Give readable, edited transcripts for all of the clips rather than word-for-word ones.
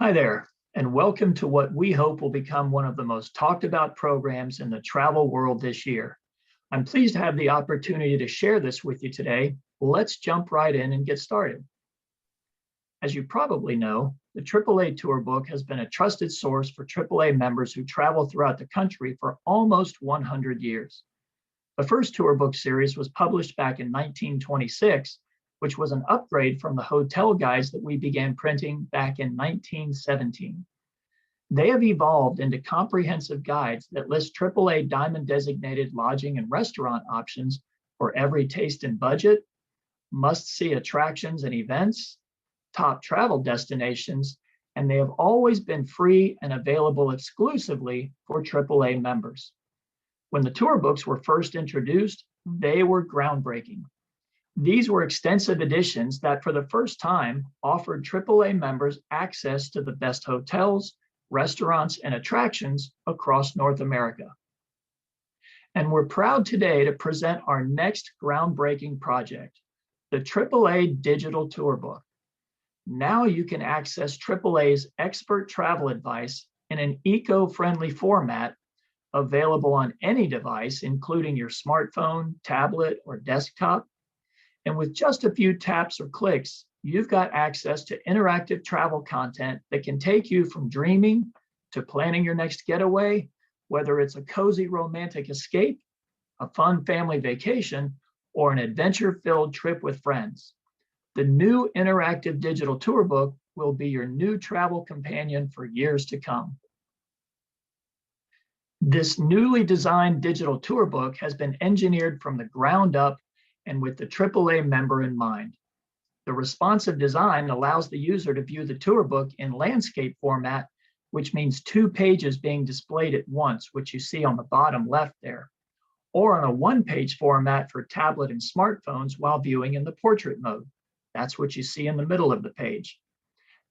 Hi there, and welcome to what we hope will become one of the most talked about programs in the travel world this year. I'm pleased to have the opportunity to share this with you today. Let's jump right in and get started. As you probably know, the AAA TourBook has been a trusted source for AAA members who travel throughout the country for almost 100 years. The first TourBook series was published back in 1926, which was an upgrade from the hotel guides that we began printing back in 1917. They have evolved into comprehensive guides that list AAA Diamond designated lodging and restaurant options for every taste and budget, must-see attractions and events, top travel destinations, and they have always been free and available exclusively for AAA members. When the TourBooks were first introduced, they were groundbreaking. These were extensive editions that for the first time offered AAA members access to the best hotels, restaurants, and attractions across North America. And we're proud today to present our next groundbreaking project, the AAA Digital TourBook. Now you can access AAA's expert travel advice in an eco-friendly format available on any device, including your smartphone, tablet, or desktop. And with just a few taps or clicks, you've got access to interactive travel content that can take you from dreaming to planning your next getaway, whether it's a cozy romantic escape, a fun family vacation, or an adventure-filled trip with friends. The new interactive digital TourBook will be your new travel companion for years to come. This newly designed digital TourBook has been engineered from the ground up and with the AAA member in mind. The responsive design allows the user to view the TourBook in landscape format, which means 2 pages being displayed at once, which you see on the bottom left there, or on a 1-page format for tablet and smartphones while viewing in the portrait mode. That's what you see in the middle of the page.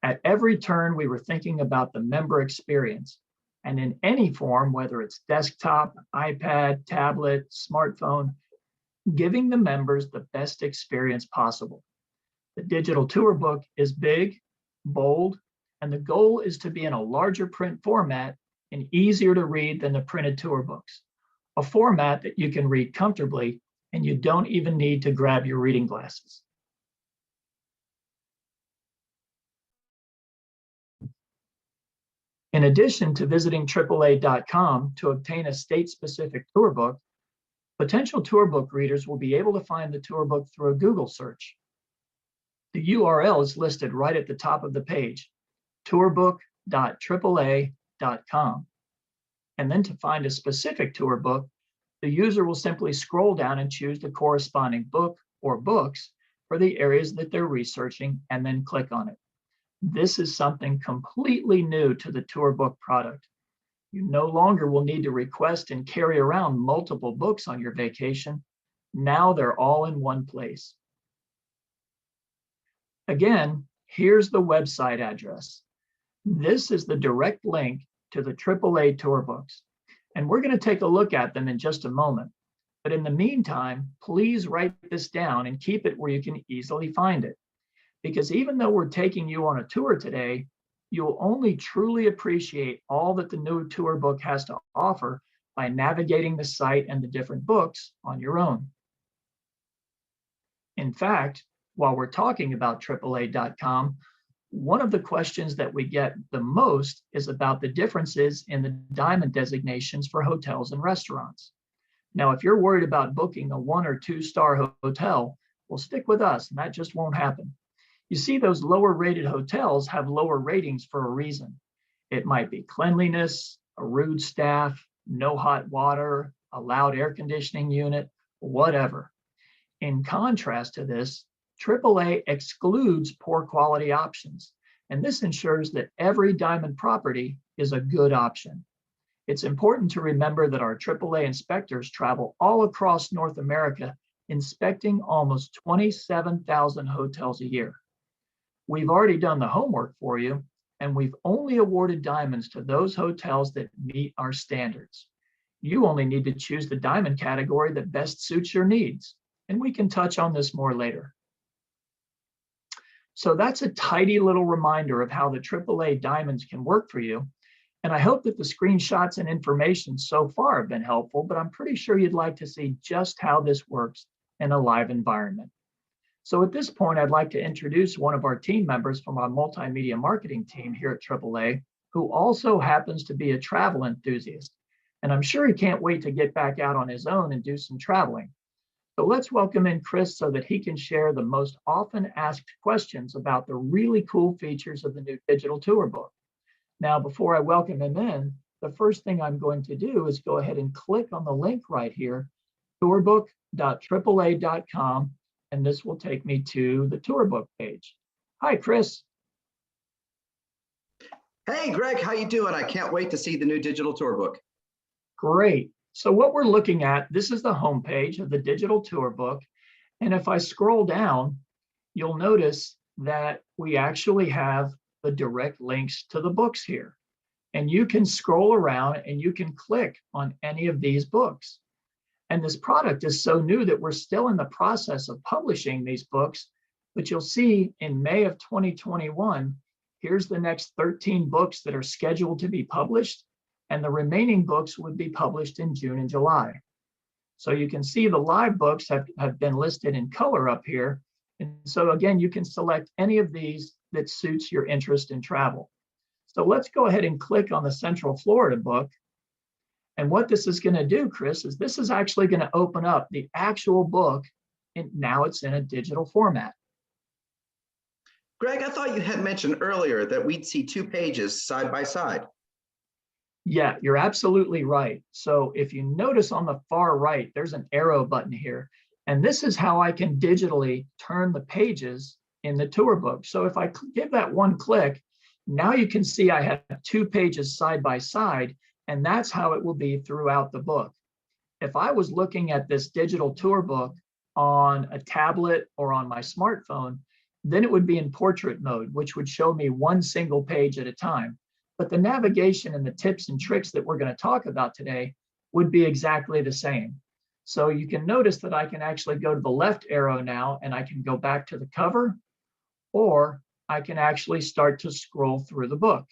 At every turn, we were thinking about the member experience, and in any form, whether it's desktop, iPad, tablet, smartphone, giving the members the best experience possible. The digital TourBook is big, bold, and the goal is to be in a larger print format and easier to read than the printed TourBooks, a format that you can read comfortably and you don't even need to grab your reading glasses. In addition to visiting AAA.com to obtain a state-specific TourBook, potential TourBook readers will be able to find the TourBook through a Google search. The URL is listed right at the top of the page, tourbook.aaa.com. And then to find a specific TourBook, the user will simply scroll down and choose the corresponding book or books for the areas that they're researching and then click on it. This is something completely new to the TourBook product. You no longer will need to request and carry around multiple books on your vacation. Now they're all in one place. Again, here's the website address. This is the direct link to the AAA TourBooks, and we're going to take a look at them in just a moment. But in the meantime, please write this down and keep it where you can easily find it. Because even though we're taking you on a tour today, you'll only truly appreciate all that the new TourBook has to offer by navigating the site and the different books on your own. In fact, while we're talking about AAA.com, one of the questions that we get the most is about the differences in the diamond designations for hotels and restaurants. Now, if you're worried about booking a 1 or 2-star hotel, well, stick with us, and that just won't happen. You see, those lower rated hotels have lower ratings for a reason. It might be cleanliness, a rude staff, no hot water, a loud air conditioning unit, whatever. In contrast to this, AAA excludes poor quality options, and this ensures that every diamond property is a good option. It's important to remember that our AAA inspectors travel all across North America, inspecting almost 27,000 hotels a year. We've already done the homework for you, and we've only awarded diamonds to those hotels that meet our standards. You only need to choose the diamond category that best suits your needs, and we can touch on this more later. So that's a tidy little reminder of how the AAA diamonds can work for you. And I hope that the screenshots and information so far have been helpful, but I'm pretty sure you'd like to see just how this works in a live environment. So at this point, I'd like to introduce one of our team members from our multimedia marketing team here at AAA, who also happens to be a travel enthusiast. And I'm sure he can't wait to get back out on his own and do some traveling. So let's welcome in Chris so that he can share the most often asked questions about the really cool features of the new digital tour book. Now, before I welcome him in, the first thing I'm going to do is go ahead and click on the link right here, tourbook.aaa.com, and this will take me to the tour book page. Hi, Chris. Hey, Greg, how you doing? I can't wait to see the new digital tour book. Great. So what we're looking at, this is the homepage of the digital tour book. And if I scroll down, you'll notice that we actually have the direct links to the books here. And you can scroll around and you can click on any of these books. And this product is so new that we're still in the process of publishing these books. But you'll see in May of 2021, here's the next 13 books that are scheduled to be published. And the remaining books would be published in June and July. So you can see the live books have been listed in color up here. And so again, you can select any of these that suits your interest in travel. So let's go ahead and click on the Central Florida book. And what this is going to do, Chris, is this is actually going to open up the actual book, and now it's in a digital format. Greg, I thought you had mentioned earlier that we'd see 2 pages side by side. Yeah, you're absolutely right. So if you notice on the far right, there's an arrow button here. And this is how I can digitally turn the pages in the tour book. So if I give that one click, now you can see I have 2 pages side by side, and that's how it will be throughout the book. If I was looking at this digital tour book on a tablet or on my smartphone, then it would be in portrait mode, which would show me one single page at a time. But the navigation and the tips and tricks that we're going to talk about today would be exactly the same. So you can notice that I can actually go to the left arrow now, and I can go back to the cover, or I can actually start to scroll through the book.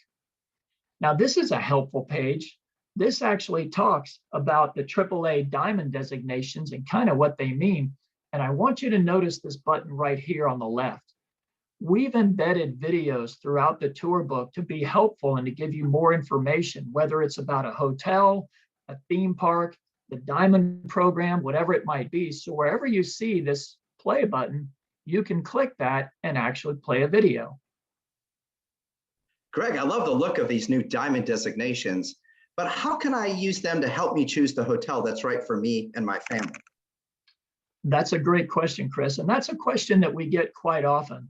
Now, this is a helpful page. This actually talks about the AAA diamond designations and kind of what they mean. And I want you to notice this button right here on the left. We've embedded videos throughout the tour book to be helpful and to give you more information, whether it's about a hotel, a theme park, the diamond program, whatever it might be. So wherever you see this play button, you can click that and actually play a video. Greg, I love the look of these new diamond designations, but how can I use them to help me choose the hotel that's right for me and my family? That's a great question, Chris. And that's a question that we get quite often.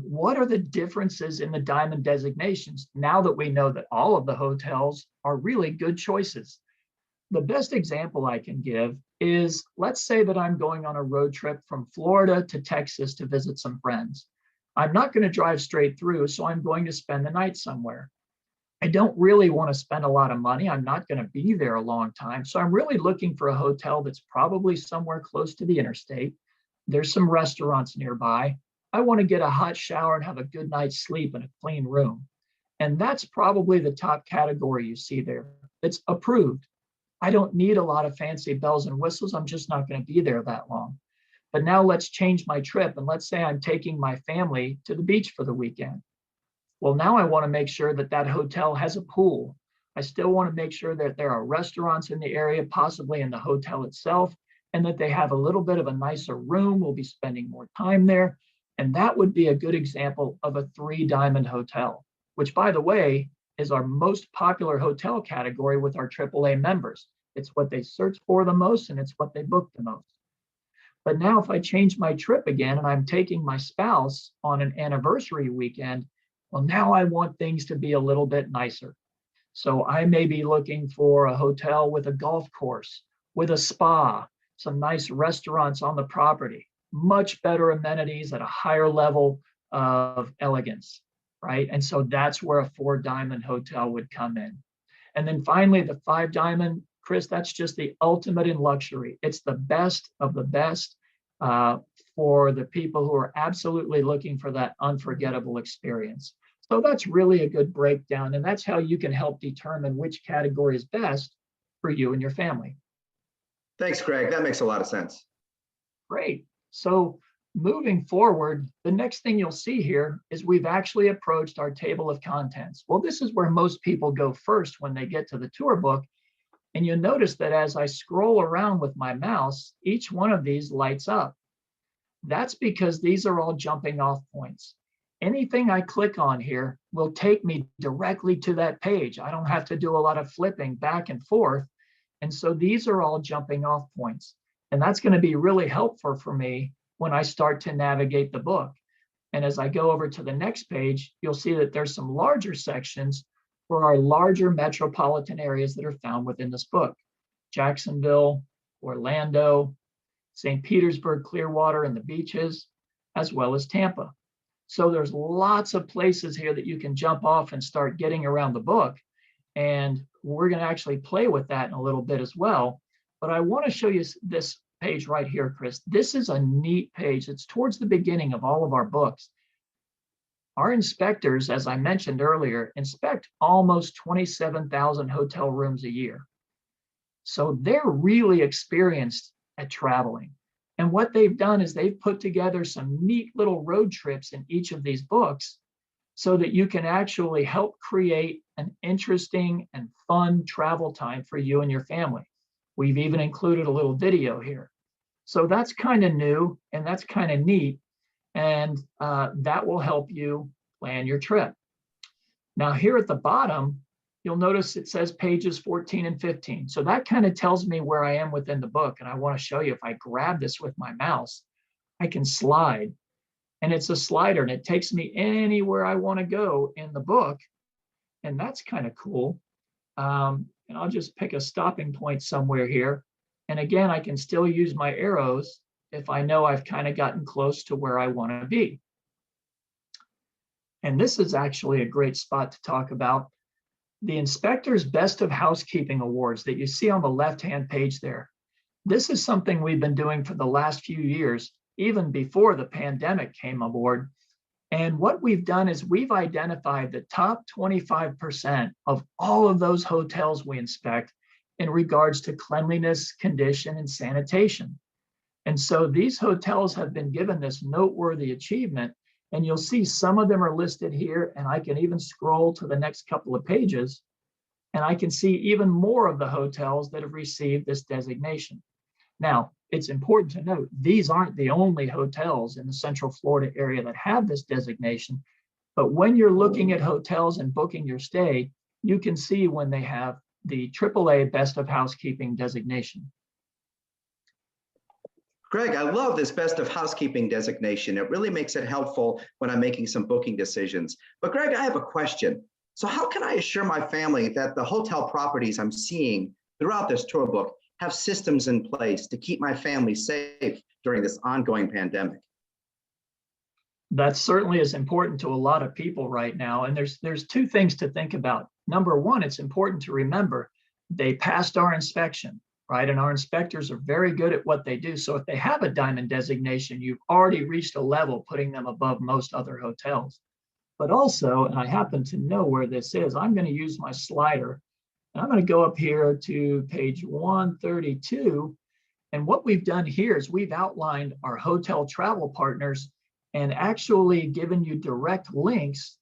What are the differences in the diamond designations now that we know that all of the hotels are really good choices? The best example I can give is, let's say that I'm going on a road trip from Florida to Texas to visit some friends. I'm not going to drive straight through, so I'm going to spend the night somewhere. I don't really want to spend a lot of money. I'm not going to be there a long time. So I'm really looking for a hotel that's probably somewhere close to the interstate. There's some restaurants nearby. I want to get a hot shower and have a good night's sleep in a clean room. And that's probably the top category you see there. It's approved. I don't need a lot of fancy bells and whistles. I'm just not going to be there that long. But now let's change my trip. And let's say I'm taking my family to the beach for the weekend. Well, now I want to make sure that that hotel has a pool. I still want to make sure that there are restaurants in the area, possibly in the hotel itself, and that they have a little bit of a nicer room. We'll be spending more time there. And that would be a good example of a 3-diamond hotel, which, by the way, is our most popular hotel category with our AAA members. It's what they search for the most, and it's what they book the most. But now if I change my trip again and I'm taking my spouse on an anniversary weekend, well, now I want things to be a little bit nicer. So I may be looking for a hotel with a golf course, with a spa, some nice restaurants on the property, much better amenities at a higher level of elegance, right? And so that's where a 4-diamond hotel would come in. And then finally, the 5-diamond, Chris, that's just the ultimate in luxury. It's the best of the best for the people who are absolutely looking for that unforgettable experience. So that's really a good breakdown, and that's how you can help determine which category is best for you and your family. Thanks, Greg. That makes a lot of sense. Great. So moving forward, the next thing you'll see here is we've actually approached our table of contents. Well, this is where most people go first when they get to the tour book. And you'll notice that as I scroll around with my mouse, each one of these lights up. That's because these are all jumping off points. Anything I click on here will take me directly to that page. I don't have to do a lot of flipping back and forth. And so these are all jumping off points. And that's going to be really helpful for me when I start to navigate the book. And as I go over to the next page, you'll see that there's some larger sections for our larger metropolitan areas that are found within this book. Jacksonville, Orlando, St. Petersburg, Clearwater, and the beaches, as well as Tampa. So there's lots of places here that you can jump off and start getting around the book. And we're going to actually play with that in a little bit as well. But I want to show you this page right here, Chris. This is a neat page. It's towards the beginning of all of our books. Our inspectors, as I mentioned earlier, inspect almost 27,000 hotel rooms a year. So they're really experienced at traveling. And what they've done is they've put together some neat little road trips in each of these books so that you can actually help create an interesting and fun travel time for you and your family. We've even included a little video here. So that's kind of new and that's kind of neat. And that will help you plan your trip. Now here at the bottom, you'll notice it says pages 14 and 15. So that kind of tells me where I am within the book. And I want to show you, if I grab this with my mouse, I can slide. And it's a slider and it takes me anywhere I want to go in the book. And that's kind of cool. And I'll just pick a stopping point somewhere here. And again, I can still use my arrows if I know I've kind of gotten close to where I want to be. And this is actually a great spot to talk about. The Inspector's Best of Housekeeping Awards that you see on the left-hand page there. This is something we've been doing for the last few years, even before the pandemic came aboard. And what we've done is we've identified the top 25% of all of those hotels we inspect in regards to cleanliness, condition, and sanitation. And so these hotels have been given this noteworthy achievement, and you'll see some of them are listed here, and I can even scroll to the next couple of pages, and I can see even more of the hotels that have received this designation. Now, it's important to note, these aren't the only hotels in the Central Florida area that have this designation, but when you're looking at hotels and booking your stay, you can see when they have the AAA Best of Housekeeping designation. Greg, I love this Best of Housekeeping designation. It really makes it helpful when I'm making some booking decisions. But Greg, I have a question. So how can I assure my family that the hotel properties I'm seeing throughout this tour book have systems in place to keep my family safe during this ongoing pandemic? That certainly is important to a lot of people right now. And there's two things to think about. Number one, it's important to remember they passed our inspection, right? And our inspectors are very good at what they do. So if they have a diamond designation, you've already reached a level putting them above most other hotels. But also, and I happen to know where this is, I'm going to use my slider. And I'm going to go up here to page 132. And what we've done here is we've outlined our hotel travel partners and actually given you direct links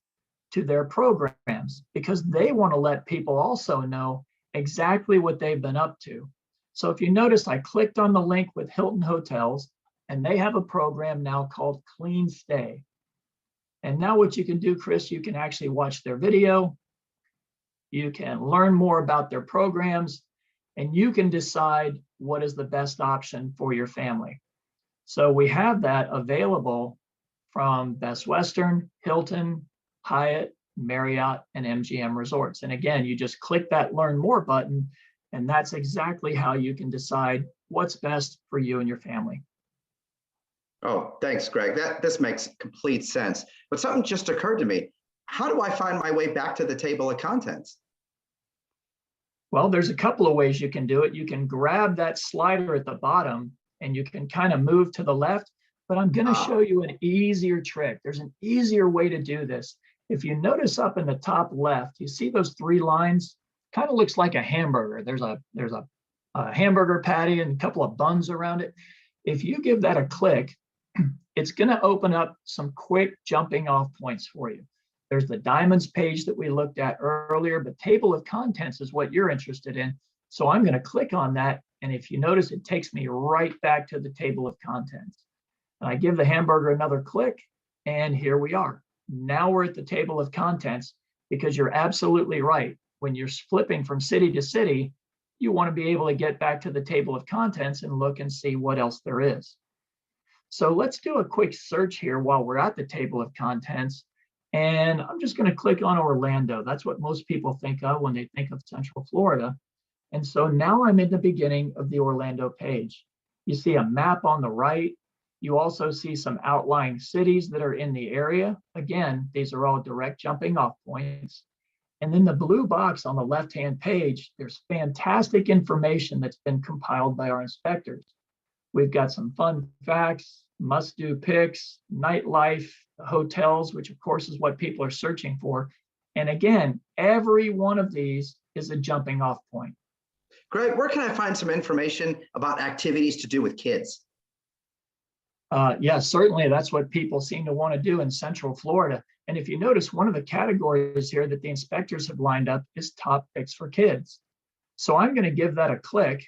to their programs, because they want to let people also know exactly what they've been up to. So if you notice, I clicked on the link with Hilton Hotels, and they have a program now called Clean Stay. And now what you can do, Chris, you can actually watch their video. You can learn more about their programs, and you can decide what is the best option for your family. So we have that available from Best Western, Hilton, Hyatt, Marriott, and MGM Resorts. And again, you just click that Learn More button, and that's exactly how you can decide what's best for you and your family. Oh, thanks, Greg. This makes complete sense. But something just occurred to me. How do I find my way back to the table of contents? Well, there's a couple of ways you can do it. You can grab that slider at the bottom and you can kind of move to the left. but I'm going to show Ah, you an easier trick. There's an easier way to do this. If you notice up in the top left, you see those three lines? Kind of looks like a hamburger. There's a hamburger patty and a couple of buns around it. If you give that a click, it's going to open up some quick jumping off points for you. There's the diamonds page that we looked at earlier, but table of contents is what you're interested in. So I'm going to click on that. And if you notice, it takes me right back to the table of contents. And I give the hamburger another click, and here we are. Now we're at the table of contents, because you're absolutely right. When you're flipping from city to city, you want to be able to get back to the table of contents and look and see what else there is. So let's do a quick search here while we're at the table of contents. And I'm just going to click on Orlando. That's what most people think of when they think of Central Florida. And so now I'm in the beginning of the Orlando page. You see a map on the right. You also see some outlying cities that are in the area. Again, these are all direct jumping off points. And then the blue box on the left-hand page, there's fantastic information that's been compiled by our inspectors. We've got some fun facts, must-do picks, nightlife, hotels, which of course is what people are searching for. And again, every one of these is a jumping off point. Greg, where can I find some information about activities to do with kids? Yeah, certainly that's what people seem to want to do in Central Florida. And if you notice, one of the categories here that the inspectors have lined up is top picks for kids. So I'm going to give that a click,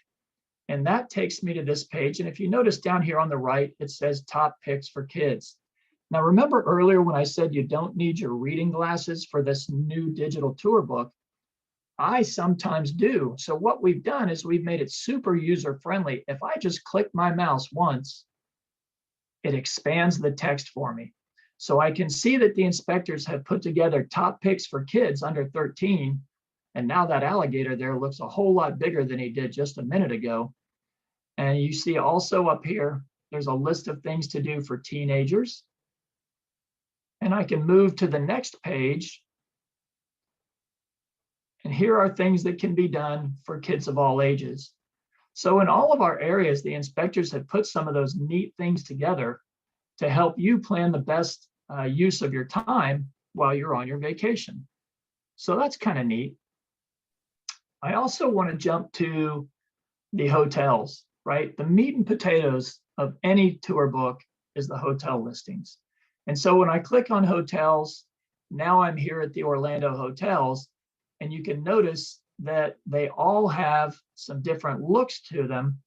and that takes me to this page. And if you notice down here on the right, it says top picks for kids. Now, remember earlier when I said you don't need your reading glasses for this new digital tour book? I sometimes do. So what we've done is we've made it super user friendly. If I just click my mouse once, it expands the text for me. So I can see that the inspectors have put together top picks for kids under 13. And now that alligator there looks a whole lot bigger than he did just a minute ago. And you see also up here, there's a list of things to do for teenagers. And I can move to the next page. And here are things that can be done for kids of all ages. So in all of our areas, the inspectors have put some of those neat things together to help you plan the best use of your time while you're on your vacation. So that's kind of neat. I also want to jump to the hotels, right? The meat and potatoes of any tour book is the hotel listings. And so when I click on hotels, now I'm here at the Orlando hotels, and you can notice that they all have some different looks to them.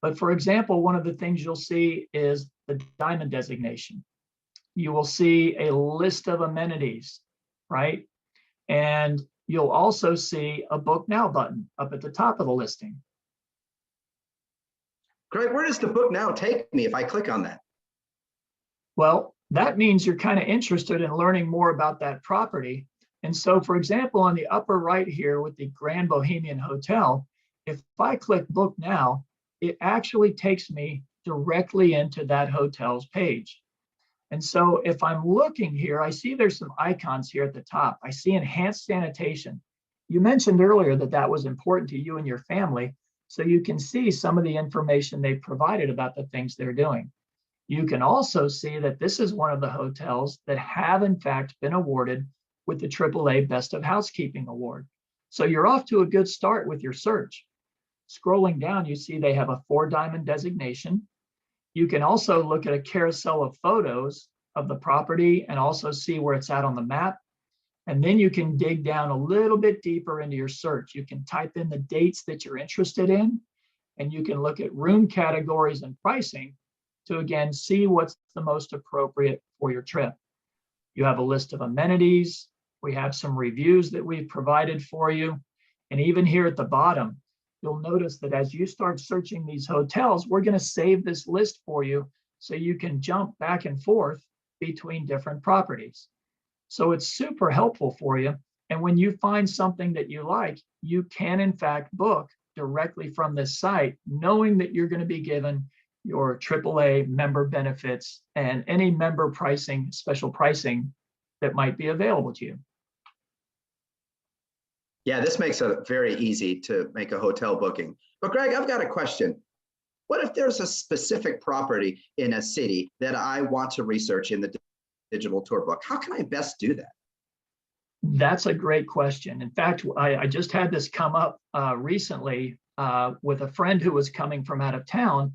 But for example, one of the things you'll see is the diamond designation. You will see a list of amenities, right? And you'll also see a book now button up at the top of the listing. Greg, where does the book now take me if I click on that? Well, that means you're kind of interested in learning more about that property. And so, for example, on the upper right here with the Grand Bohemian Hotel, if I click book now, it actually takes me directly into that hotel's page. And so if I'm looking here, I see there's some icons here at the top. I see enhanced sanitation. You mentioned earlier that that was important to you and your family, so you can see some of the information they've provided about the things they're doing. You can also see that this is one of the hotels that have in fact been awarded with the AAA Best of Housekeeping Award. So you're off to a good start with your search. Scrolling down, you see they have a 4-diamond designation. You can also look at a carousel of photos of the property and also see where it's at on the map. And then you can dig down a little bit deeper into your search. You can type in the dates that you're interested in, and you can look at room categories and pricing to again see what's the most appropriate for your trip. You have a list of amenities. We have some reviews that we've provided for you. And even here at the bottom, you'll notice that as you start searching these hotels, we're going to save this list for you so you can jump back and forth between different properties. So it's super helpful for you. And when you find something that you like, you can in fact book directly from this site, knowing that you're going to be given your AAA member benefits and any member pricing, special pricing that might be available to you. Yeah, this makes it very easy to make a hotel booking. But Greg, I've got a question. what if there's a specific property in a city that I want to research in the digital tour book? How can I best do that? That's a great question. In fact, I just had this come up recently with a friend who was coming from out of town,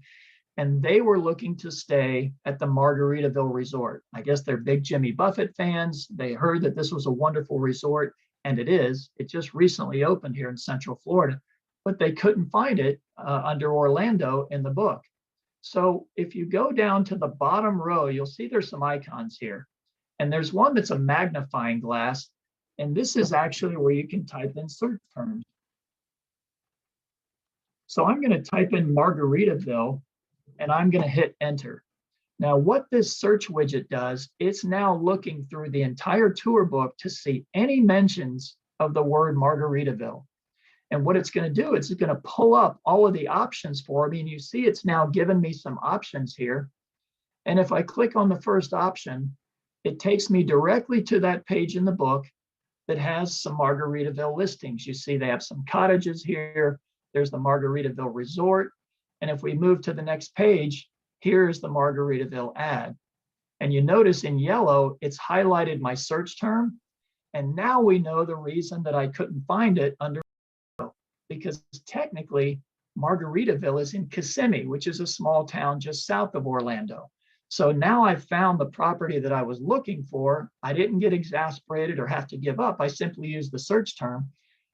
and they were looking to stay at the Margaritaville Resort. I guess they're big Jimmy Buffett fans. They heard that this was a wonderful resort, and it is. It just recently opened here in Central Florida, but they couldn't find it under Orlando in the book. So if you go down to the bottom row, you'll see there's some icons here. And there's one that's a magnifying glass. And this is actually where you can type in search terms. So I'm going to type in Margaritaville, and I'm going to hit enter. Now, what this search widget does, it's now looking through the entire tour book to see any mentions of the word Margaritaville. And what it's going to do, it's going to pull up all of the options for me. And you see it's now given me some options here. And if I click on the first option, it takes me directly to that page in the book that has some Margaritaville listings. You see they have some cottages here. There's the Margaritaville Resort. And if we move to the next page, here's the Margaritaville ad. And you notice in yellow, it's highlighted my search term. And now we know the reason that I couldn't find it under, because technically Margaritaville is in Kissimmee, which is a small town just south of Orlando. So now I've found the property that I was looking for. I didn't get exasperated or have to give up. I simply used the search term.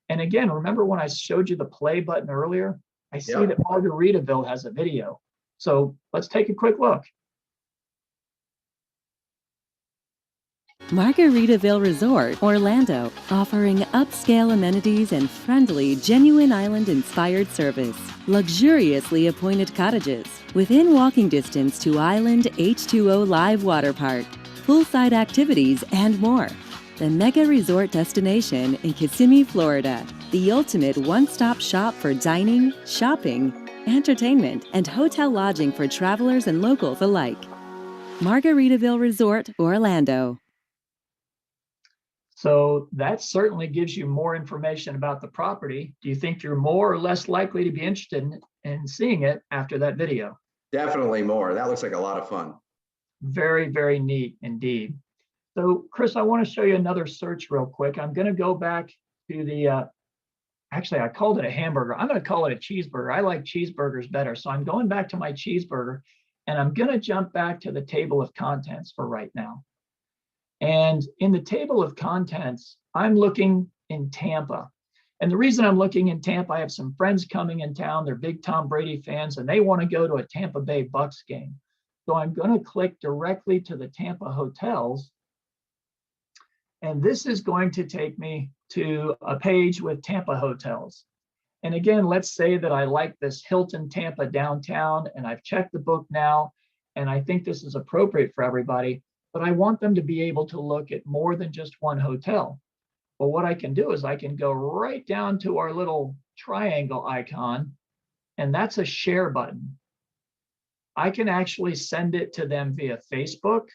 And again, remember when I showed you the play button earlier? I see that Margaritaville has a video. So let's take a quick look. Margaritaville Resort, Orlando, offering upscale amenities and friendly, genuine island-inspired service. Luxuriously appointed cottages, within walking distance to Island H2O Live Water Park, poolside activities, and more. The mega resort destination in Kissimmee, Florida, the ultimate one-stop shop for dining, shopping, entertainment, and hotel lodging for travelers and locals alike. Margaritaville Resort, Orlando. So that certainly gives you more information about the property. Do you think you're more or less likely to be interested in seeing it after that video? Definitely more. That looks like a lot of fun. Very, very neat indeed. So Chris, I want to show you another search real quick. I'm going to go back to the, actually I called it a hamburger. I'm going to call it a cheeseburger. I like cheeseburgers better. So I'm going back to my cheeseburger, and I'm going to jump back to the table of contents for right now. And in the table of contents, I'm looking in Tampa. And the reason I'm looking in Tampa, I have some friends coming in town. They're big Tom Brady fans, and they want to go to a Tampa Bay Bucks game. So I'm going to click directly to the Tampa hotels. And this is going to take me to a page with Tampa hotels. And again, let's say that I like this Hilton Tampa downtown, and I've checked the book now, and I think this is appropriate for everybody. But I want them to be able to look at more than just one hotel. Well, what I can do is I can go right down to our little triangle icon, and that's a share button. I can actually send it to them via Facebook,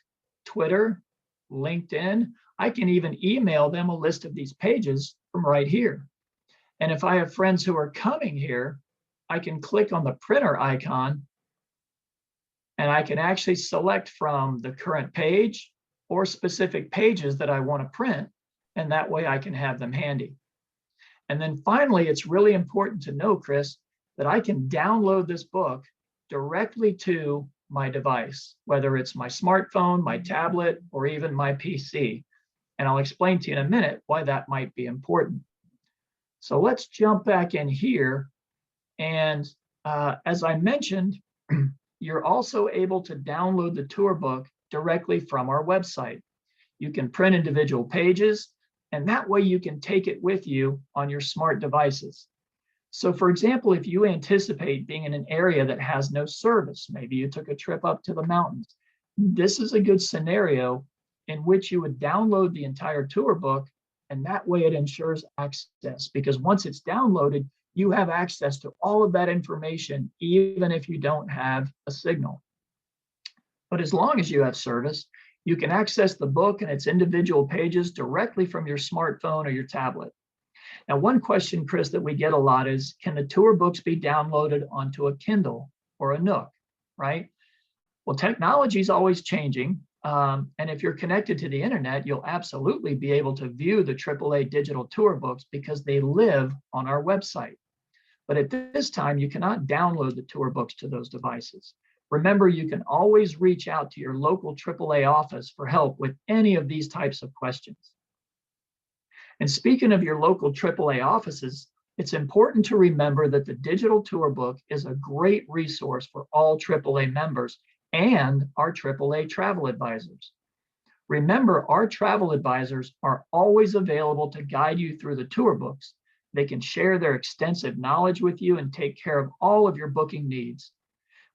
Twitter, LinkedIn. I can even email them a list of these pages from right here. And if I have friends who are coming here, I can click on the printer icon, and I can actually select from the current page or specific pages that I want to print, and that way I can have them handy. And then finally, it's really important to know, Chris, that I can download this book directly to my device, whether it's my smartphone, my tablet, or even my PC. And I'll explain to you in a minute why that might be important. So let's jump back in here. And as I mentioned, you're also able to download the tour book directly from our website. You can print individual pages, and that way you can take it with you on your smart devices. So for example, if you anticipate being in an area that has no service, maybe you took a trip up to the mountains, this is a good scenario in which you would download the entire tour book, and that way it ensures access, because once it's downloaded, you have access to all of that information, even if you don't have a signal. But as long as you have service, you can access the book and its individual pages directly from your smartphone or your tablet. Now, one question, Chris, that we get a lot is, can the tour books be downloaded onto a Kindle? or a Nook, right? Well, technology is always changing. And if you're connected to the internet, you'll absolutely be able to view the AAA Digital TourBooks because they live on our website. But at this time, you cannot download the TourBooks to those devices. Remember, you can always reach out to your local AAA office for help with any of these types of questions. And speaking of your local AAA offices, it's important to remember that the Digital TourBook is a great resource for all AAA members and our AAA travel advisors. Remember, our travel advisors are always available to guide you through the TourBooks. They can share their extensive knowledge with you and take care of all of your booking needs.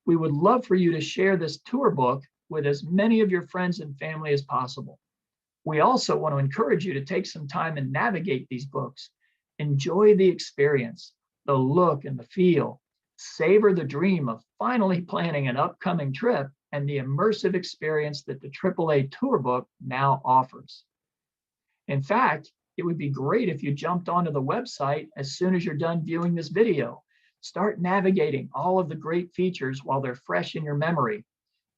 We would love for you to share this TourBook with as many of your friends and family as possible. We also want to encourage you to take some time and navigate these books. Enjoy the experience, the look and the feel. Savor the dream of finally planning an upcoming trip and the immersive experience that the AAA TourBook now offers. In fact, it would be great if you jumped onto the website as soon as you're done viewing this video. Start navigating all of the great features while they're fresh in your memory.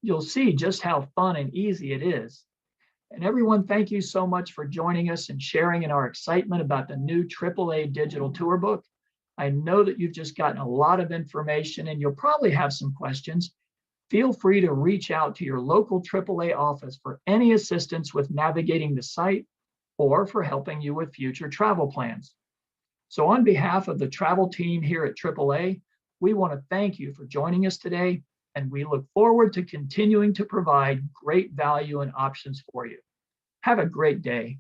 You'll see just how fun and easy it is. And everyone, thank you so much for joining us and sharing in our excitement about the new AAA Digital TourBook. I know that you've just gotten a lot of information and you'll probably have some questions. Feel free to reach out to your local AAA office for any assistance with navigating the site or for helping you with future travel plans. So on behalf of the travel team here at AAA, we want to thank you for joining us today, and we look forward to continuing to provide great value and options for you. Have a great day.